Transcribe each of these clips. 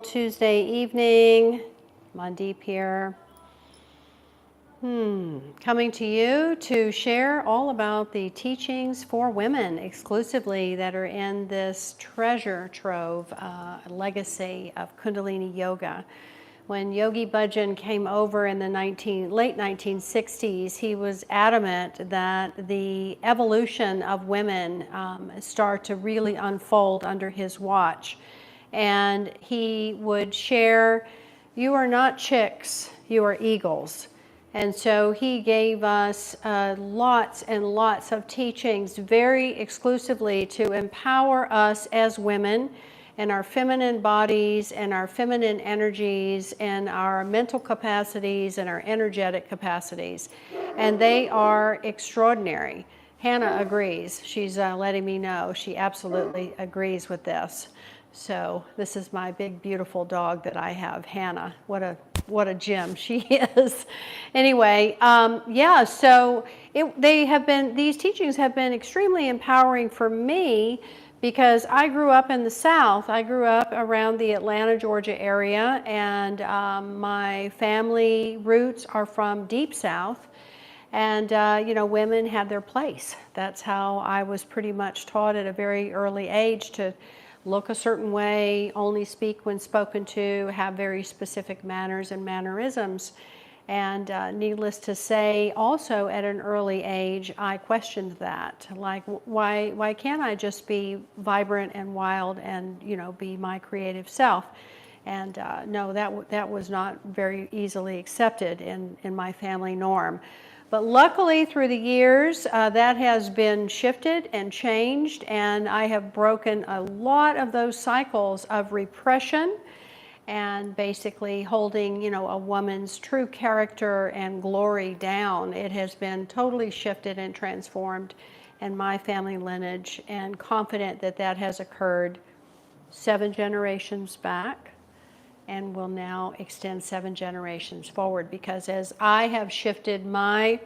Tuesday evening. Mandeep here. Coming to you to share all about the teachings for women exclusively that are in this treasure trove legacy of Kundalini Yoga. When Yogi Bhajan came over in the late 1960s, he was adamant that the evolution of women start to really unfold under his watch. And he would share, "You are not chicks, you are eagles." And so he gave us lots and lots of teachings very exclusively to empower us as women and our feminine bodies and our feminine energies and our mental capacities and our energetic capacities. And they are extraordinary. Hannah agrees. She's letting me know she absolutely agrees with this. So this is my big, beautiful dog that I have, Hannah. What a gem she is. Anyway, yeah, so these teachings have been extremely empowering for me because I grew up in the South. I grew up around the Atlanta, Georgia area, and my family roots are from deep South. And, women had their place. That's how I was pretty much taught at a very early age to look a certain way, only speak when spoken to, have very specific manners and mannerisms. And needless to say, also at an early age, I questioned that. Like, why can't I just be vibrant and wild and, be my creative self? And no, that was not very easily accepted in my family norm. But luckily, through the years, that has been shifted and changed, and I have broken a lot of those cycles of repression and basically holding, a woman's true character and glory down. It has been totally shifted and transformed in my family lineage, and confident that that has occurred 7 generations back and will now extend 7 generations forward, because as I have shifted my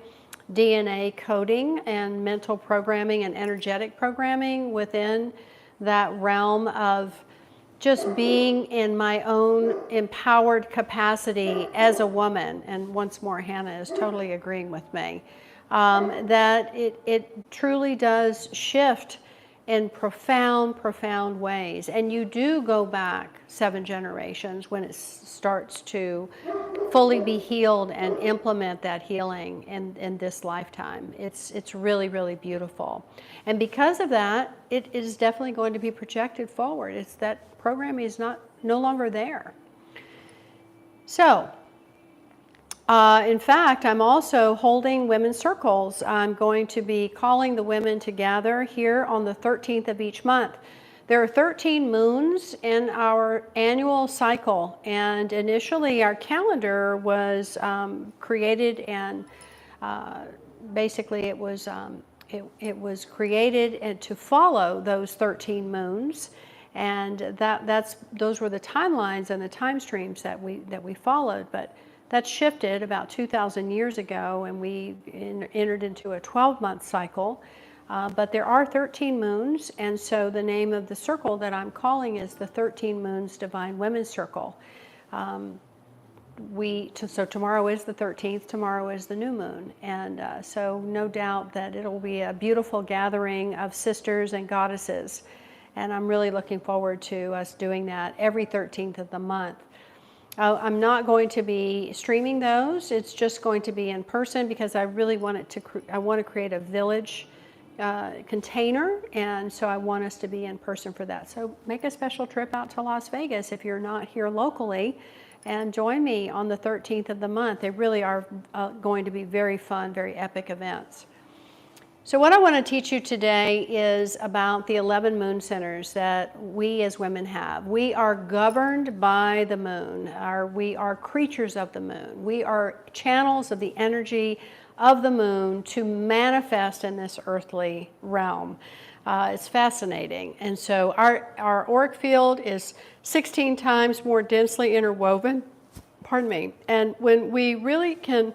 DNA coding and mental programming and energetic programming within that realm of just being in my own empowered capacity as a woman, and once more Hannah is totally agreeing with me, that it truly does shift in profound ways. And you do go back 7 generations when it starts to fully be healed and implement that healing in this lifetime. It's really, really beautiful. And because of that, it is definitely going to be projected forward. It's that programming is no longer there. So, in fact, I'm also holding women's circles. I'm going to be calling the women to gather here on the 13th of each month. There are 13 moons in our annual cycle, and initially our calendar was created, and basically it was created to follow those 13 moons, and those were the timelines and the time streams that we followed. But that shifted about 2,000 years ago, and we entered into a 12-month cycle. But there are 13 moons, and so the name of the circle that I'm calling is the 13 Moons Divine Women's Circle. So tomorrow is the 13th, tomorrow is the new moon, and so no doubt that it'll be a beautiful gathering of sisters and goddesses, and I'm really looking forward to us doing that every 13th of the month. I'm not going to be streaming those. It's just going to be in person, because I really want to create a village container, and so I want us to be in person for that. So make a special trip out to Las Vegas if you're not here locally, and join me on the 13th of the month. They really are going to be very fun, very epic events. So what I want to teach you today is about the 11 moon centers that we as women have. We are governed by the moon. We are creatures of the moon. We are channels of the energy of the moon to manifest in this earthly realm. It's fascinating. And so our auric field is 16 times more densely interwoven. And when we really can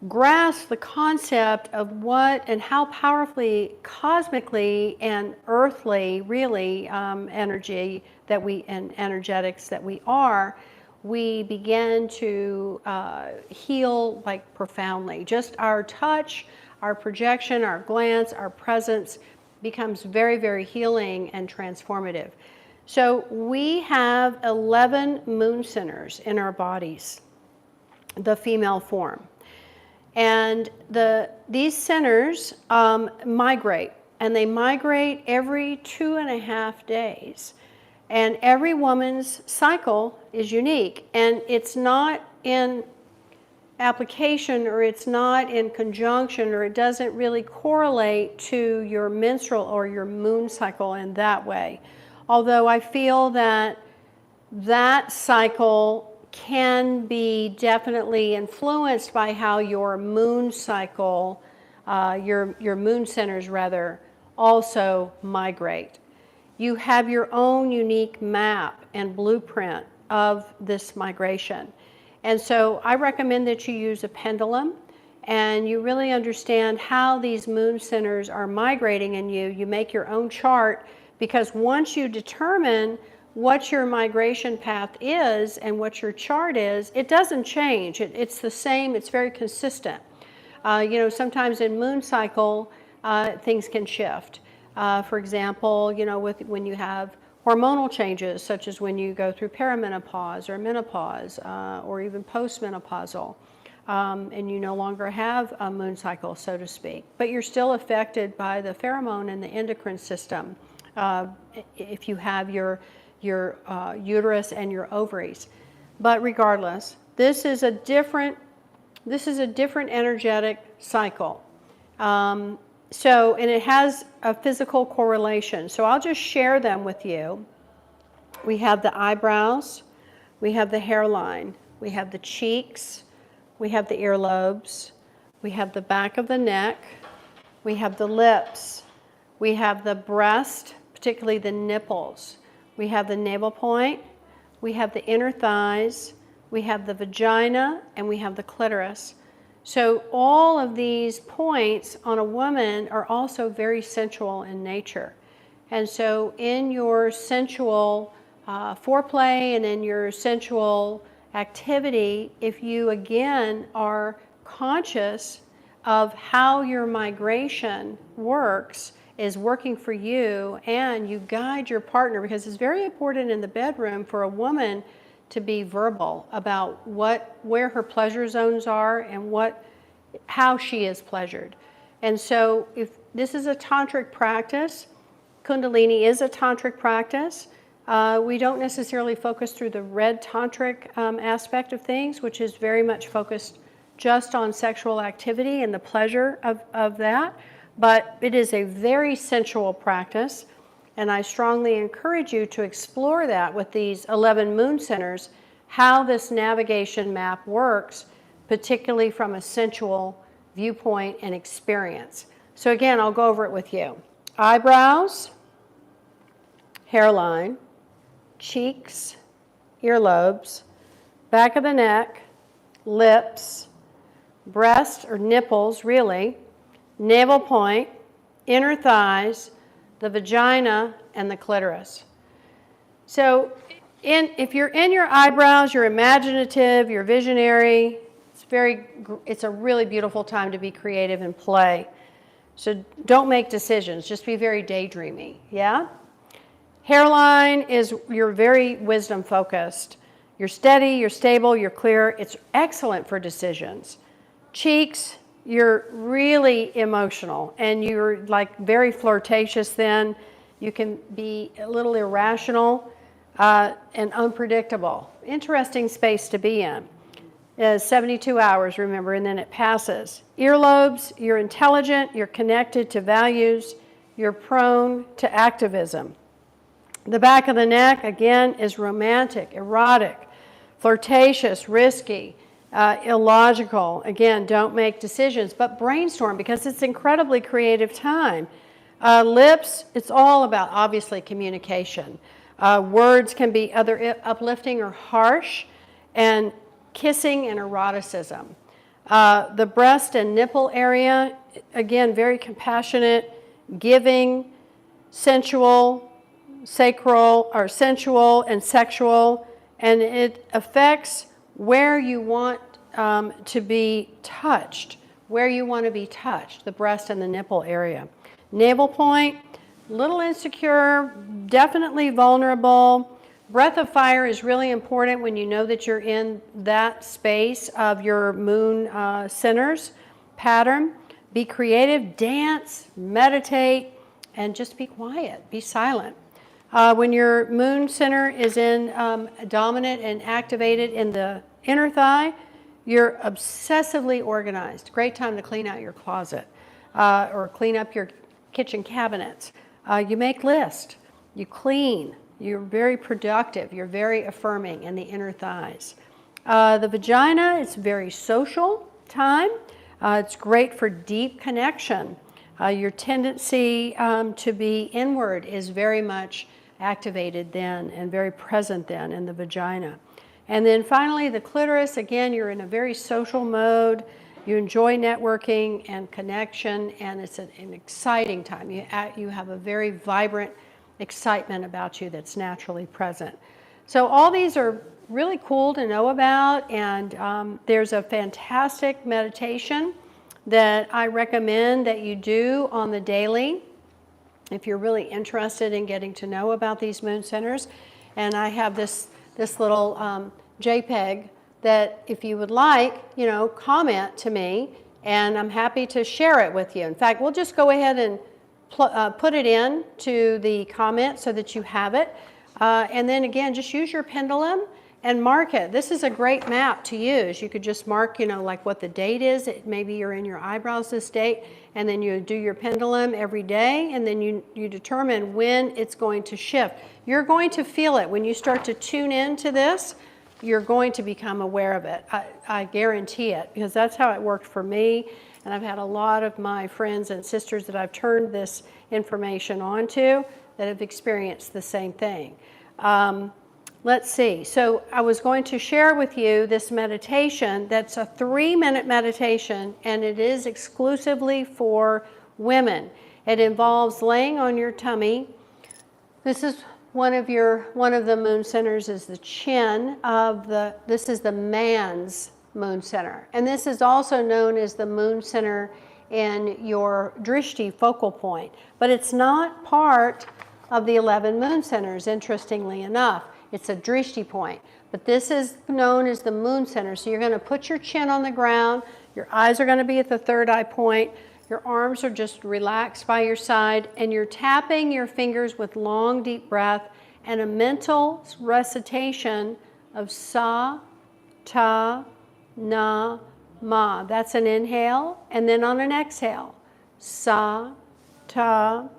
grasp the concept of what and how powerfully, cosmically and earthly, really, energy that we and energetics that we are, we begin to heal like profoundly. Just our touch, our projection, our glance, our presence becomes very, very healing and transformative. So we have 11 moon centers in our bodies, the female form. And these centers migrate, and they migrate every 2.5 days. And every woman's cycle is unique, and it's not in application, or it's not in conjunction, or it doesn't really correlate to your menstrual or your moon cycle in that way. Although I feel that that cycle can be definitely influenced by how your moon cycle, your moon centers rather, also migrate. You have your own unique map and blueprint of this migration. And so I recommend that you use a pendulum and you really understand how these moon centers are migrating in you. You make your own chart, because once you determine what your migration path is and what your chart is, it doesn't change. It's the same, it's very consistent. Sometimes in moon cycle, things can shift. For example, when you have hormonal changes, such as when you go through perimenopause or menopause, or even postmenopausal, and you no longer have a moon cycle, so to speak. But you're still affected by the pheromone and the endocrine system if you have your uterus and your ovaries. But regardless, this is a different energetic cycle. And it has a physical correlation. So I'll just share them with you. We have the eyebrows, we have the hairline, we have the cheeks, we have the earlobes, we have the back of the neck, we have the lips, we have the breast, particularly the nipples, we have the navel point, we have the inner thighs, we have the vagina, and we have the clitoris. So all of these points on a woman are also very sensual in nature. And so in your sensual foreplay and in your sensual activity, if you again are conscious of how your migration works, is working for you, and you guide your partner, because it's very important in the bedroom for a woman to be verbal about where her pleasure zones are and how she is pleasured. And so if this is a tantric practice, Kundalini is a tantric practice. We don't necessarily focus through the red tantric aspect of things, which is very much focused just on sexual activity and the pleasure of that. But it is a very sensual practice, and I strongly encourage you to explore that with these 11 moon centers, how this navigation map works, particularly from a sensual viewpoint and experience. So again, I'll go over it with you. Eyebrows, hairline, cheeks, earlobes, back of the neck, lips, breast or nipples really, navel point, inner thighs, the vagina, and the clitoris. So if you're in your eyebrows, you're imaginative, you're visionary, it's a really beautiful time to be creative and play. So don't make decisions, just be very daydreamy, yeah? Hairline is, you're very wisdom focused. You're steady, you're stable, you're clear. It's excellent for decisions. Cheeks, you're really emotional and you're like very flirtatious then. You can be a little irrational and unpredictable. Interesting space to be in. 72 hours, remember, and then it passes. Earlobes, you're intelligent, you're connected to values, you're prone to activism. The back of the neck, again, is romantic, erotic, flirtatious, risky, illogical. Again, don't make decisions, but brainstorm because it's incredibly creative time. Lips, it's all about, obviously, communication. Words can be either uplifting or harsh, and kissing and eroticism. The breast and nipple area, again, very compassionate, giving, sensual, sacral, or sensual and sexual, and it affects where you want to be touched, the breast and the nipple area. Navel point, little insecure, definitely vulnerable. Breath of fire is really important when you know that you're in that space of your moon centers pattern. Be creative, dance, meditate, and just be quiet, be silent. When your moon center is in dominant and activated in the inner thigh, you're obsessively organized. Great time to clean out your closet or clean up your kitchen cabinets. You make lists, you clean, you're very productive, you're very affirming in the inner thighs. The vagina, it's very social time. It's great for deep connection. Your tendency to be inward is very much activated then and very present then in the vagina. And then finally, the clitoris, again, you're in a very social mode. You enjoy networking and connection, and it's an exciting time. You have a very vibrant excitement about you that's naturally present. So all these are really cool to know about, and there's a fantastic meditation that I recommend that you do on the daily if you're really interested in getting to know about these moon centers. And I have this little JPEG that if you would like, comment to me, and I'm happy to share it with you. In fact, we'll just go ahead and put it in to the comment so that you have it. And then again, just use your pendulum and mark it. This is a great map to use. You could just mark, like what the date is. Maybe you're in your eyebrows this date, and then you do your pendulum every day, and then you determine when it's going to shift. You're going to feel it. When you start to tune into this, you're going to become aware of it. I guarantee it, because that's how it worked for me. And I've had a lot of my friends and sisters that I've turned this information onto that have experienced the same thing. Let's see. So I was going to share with you this meditation that's a 3-minute meditation, and it is exclusively for women. It involves laying on your tummy. This is one of the moon centers is the chin of this is the man's moon center. And this is also known as the moon center in your drishti focal point. But it's not part of the 11 moon centers, interestingly enough. It's a drishti point. But this is known as the moon center. So you're going to put your chin on the ground. Your eyes are going to be at the third eye point. Your arms are just relaxed by your side. And you're tapping your fingers with long, deep breath and a mental recitation of sa, ta, na, ma. That's an inhale. And then on an exhale, sa, ta,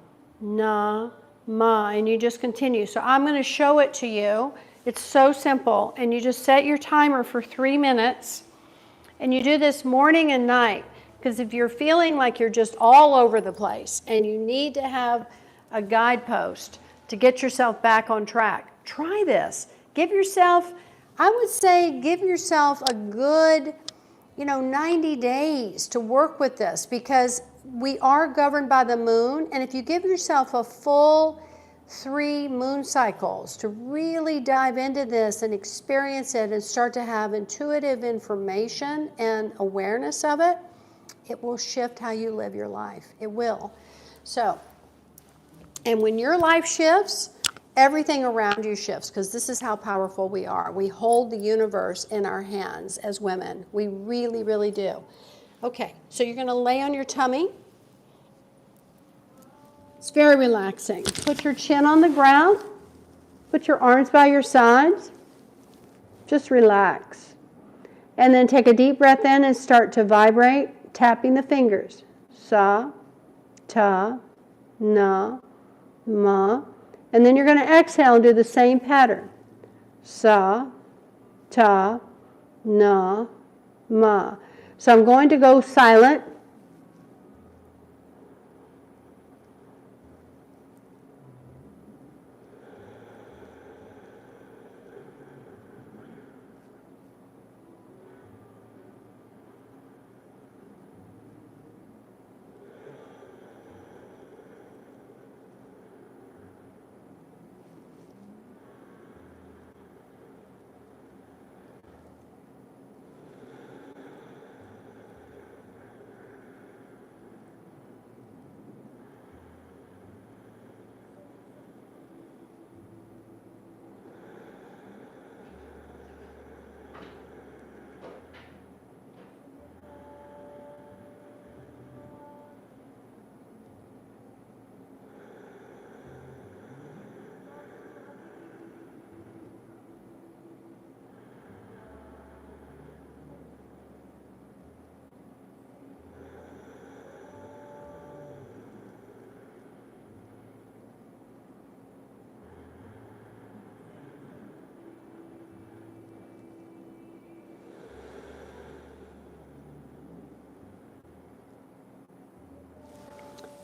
na, ma. And you just continue. So I'm going to show it to you. It's so simple. And you just set your timer for 3 minutes. And you do this morning and night. Because if you're feeling like you're just all over the place and you need to have a guidepost to get yourself back on track, try this. Give yourself a good, 90 days to work with this, because we are governed by the moon. And if you give yourself a full 3 moon cycles to really dive into this and experience it and start to have intuitive information and awareness of it, it will shift how you live your life. It will. So, and when your life shifts, everything around you shifts, because this is how powerful we are. We hold the universe in our hands as women. We really, really do. Okay, so you're going to lay on your tummy. It's very relaxing. Put your chin on the ground. Put your arms by your sides. Just relax. And then take a deep breath in and start to vibrate, tapping the fingers. Sa, ta, na, ma. And then you're going to exhale and do the same pattern. Sa, ta, na, ma. So I'm going to go silent.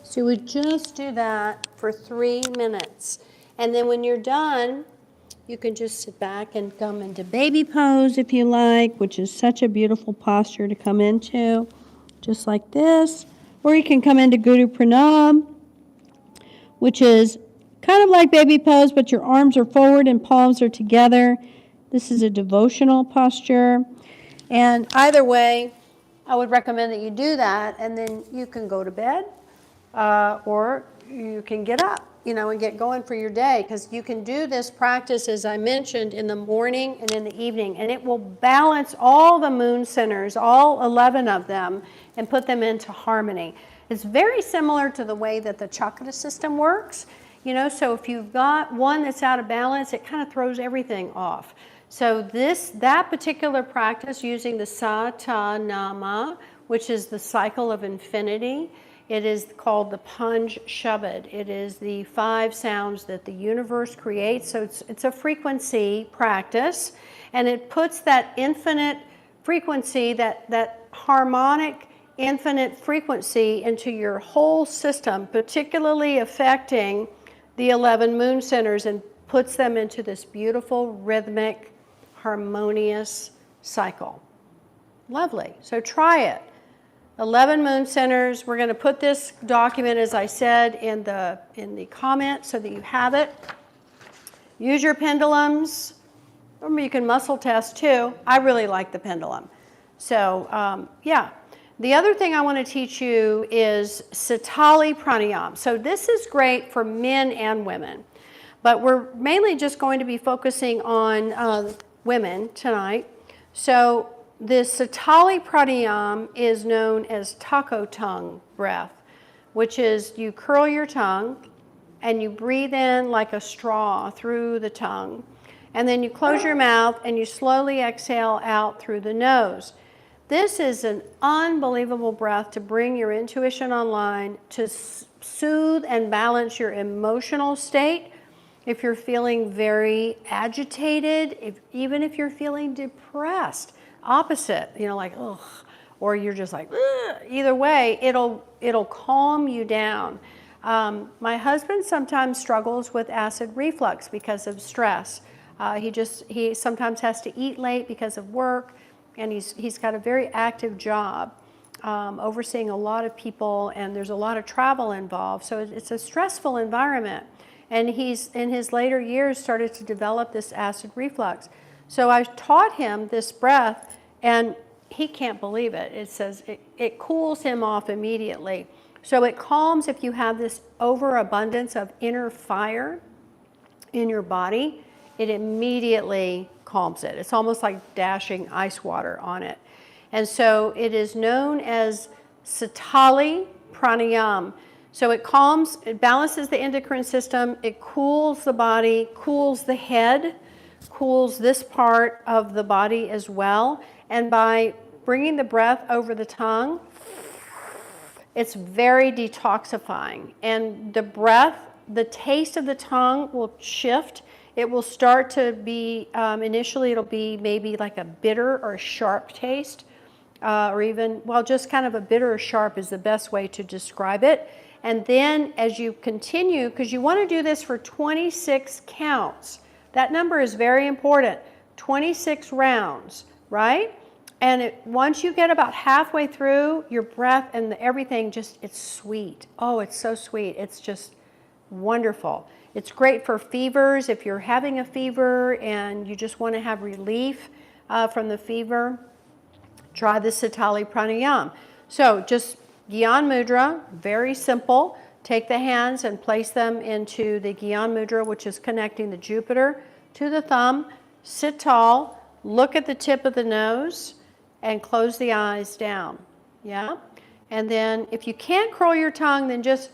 So you would just do that for 3 minutes. And then when you're done, you can just sit back and come into baby pose if you like, which is such a beautiful posture to come into, just like this. Or you can come into Guru Pranayam, which is kind of like baby pose, but your arms are forward and palms are together. This is a devotional posture. And either way, I would recommend that you do that, and then you can go to bed, or you can get up, and get going for your day, because you can do this practice, as I mentioned, in the morning and in the evening, and it will balance all the moon centers, all 11 of them, and put them into harmony. It's very similar to the way that the chakra system works, so if you've got one that's out of balance, it kind of throws everything off. So that particular practice, using the Satanama, which is the cycle of infinity, it is called the Panj Shabad. It is the 5 sounds that the universe creates. So it's a frequency practice, and it puts that infinite frequency, that harmonic infinite frequency into your whole system, particularly affecting the 11 moon centers, and puts them into this beautiful, rhythmic, harmonious cycle. Lovely. So try it. 11 moon centers. We're going to put this document, as I said, in the comments so that you have it. Use your pendulums. Or you can muscle test too. I really like the pendulum. So yeah. The other thing I want to teach you is Sitali Pranayam. So this is great for men and women, but we're mainly just going to be focusing on women tonight. So this Sitali Pranayam is known as taco tongue breath, which is you curl your tongue and you breathe in like a straw through the tongue, and then you close your mouth and you slowly exhale out through the nose. This is an unbelievable breath to bring your intuition online, to soothe and balance your emotional state. If you're feeling very agitated, even if you're feeling depressed, opposite, like, ugh, or you're just like, ugh. Either way, it'll calm you down. My husband sometimes struggles with acid reflux because of stress. He sometimes has to eat late because of work. And he's got a very active job, overseeing a lot of people, and there's a lot of travel involved. So it's a stressful environment. And he's, in his later years, started to develop this acid reflux. So I taught him this breath, and he can't believe it. It says it cools him off immediately. So it calms if you have this overabundance of inner fire in your body. It immediately calms it. It's almost like dashing ice water on it. And so it is known as Sitali Pranayam. So it calms, it balances the endocrine system, it cools the body, cools the head, cools this part of the body as well. And by bringing the breath over the tongue, it's very detoxifying. And the breath, the taste of the tongue will shift. It will start to be, initially it'll be maybe like a bitter or a sharp taste, or even, just kind of a bitter or sharp is the best way to describe it. And then as you continue, because you want to do this for 26 counts. That number is very important, 26 rounds, right? And once you get about halfway through, your breath and everything it's sweet. Oh, it's so sweet. It's just wonderful. It's great for fevers. If you're having a fever and you just want to have relief from the fever, try the Sitali Pranayam. So just Gyan Mudra, very simple. Take the hands and place them into the Gyan Mudra, which is connecting the Jupiter to the thumb. Sit tall, look at the tip of the nose, and close the eyes down. Yeah? And then if you can't curl your tongue, then just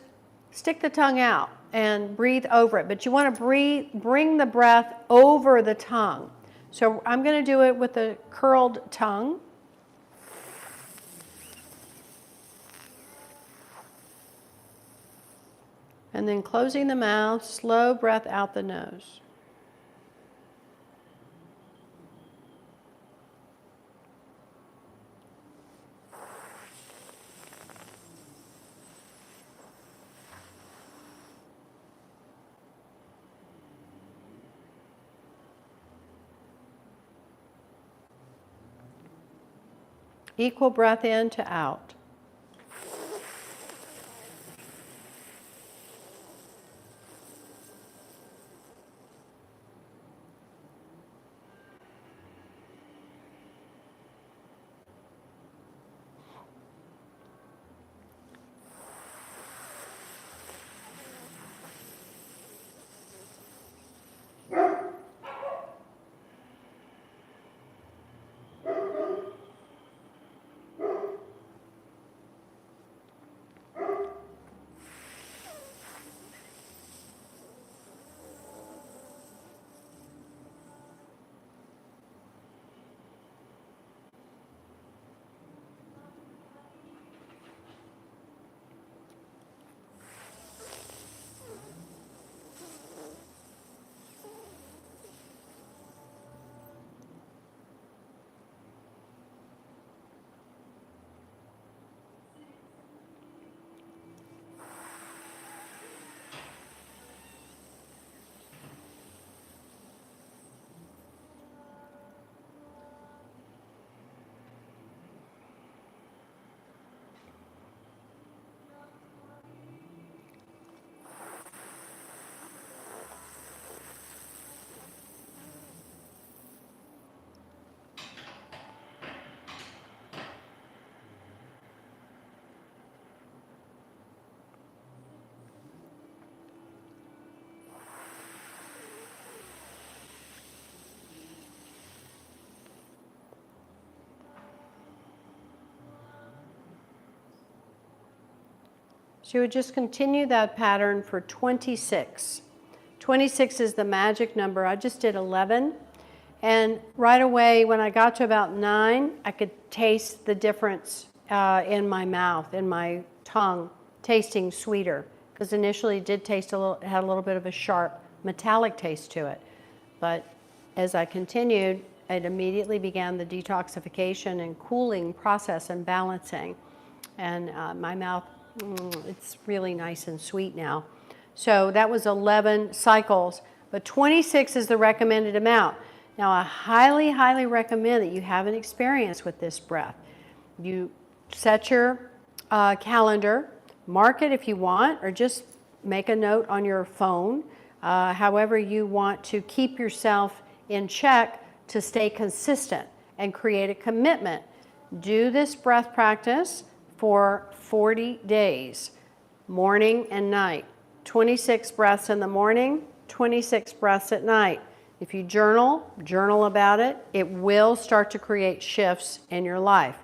stick the tongue out and breathe over it. But you want to bring the breath over the tongue. So I'm going to do it with a curled tongue. And then closing the mouth, slow breath out the nose. Equal breath in to out. So you would just continue that pattern for 26. 26 is the magic number. I just did 11. And right away, when I got to about 9, I could taste the difference in my mouth, in my tongue, tasting sweeter. Because initially it did taste it had a little bit of a sharp metallic taste to it. But as I continued, it immediately began the detoxification and cooling process and balancing. And my mouth, it's really nice and sweet now. So that was 11 cycles, but 26 is the recommended amount. Now I highly, highly recommend that you have an experience with this breath. You set your calendar, mark it if you want, or just make a note on your phone, however you want to keep yourself in check to stay consistent and create a commitment. Do this breath practice for 40 days, morning and night. 26 breaths in the morning, 26 breaths at night. If you journal about it, it will start to create shifts in your life.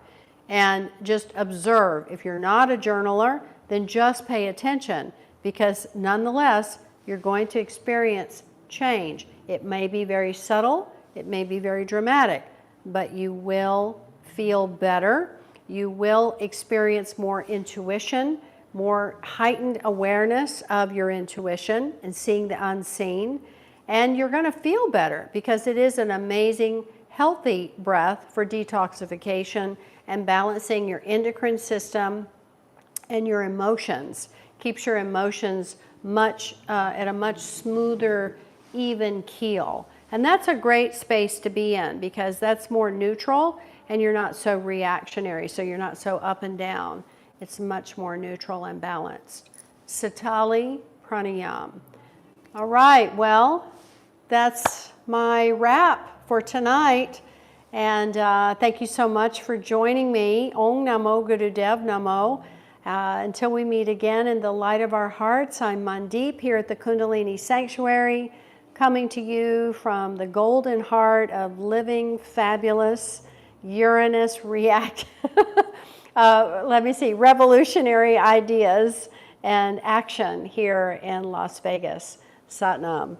And just observe. If you're not a journaler, then just pay attention, because nonetheless, you're going to experience change. It may be very subtle, it may be very dramatic, but you will feel better. You will experience more intuition, more heightened awareness of your intuition and seeing the unseen. And you're going to feel better, because it is an amazing, healthy breath for detoxification and balancing your endocrine system and your emotions. Keeps your emotions at a much smoother, even keel. And that's a great space to be in, because that's more neutral and you're not so reactionary, so you're not so up and down. It's much more neutral and balanced. Sitali, Pranayam. All right, well, that's my wrap for tonight. And thank you so much for joining me. Om Namo Gurudev Namo. Until we meet again in the light of our hearts, I'm Mandeep here at the Kundalini Sanctuary, coming to you from the golden heart of living, fabulous, Uranus revolutionary ideas and action here in Las Vegas. Satnam.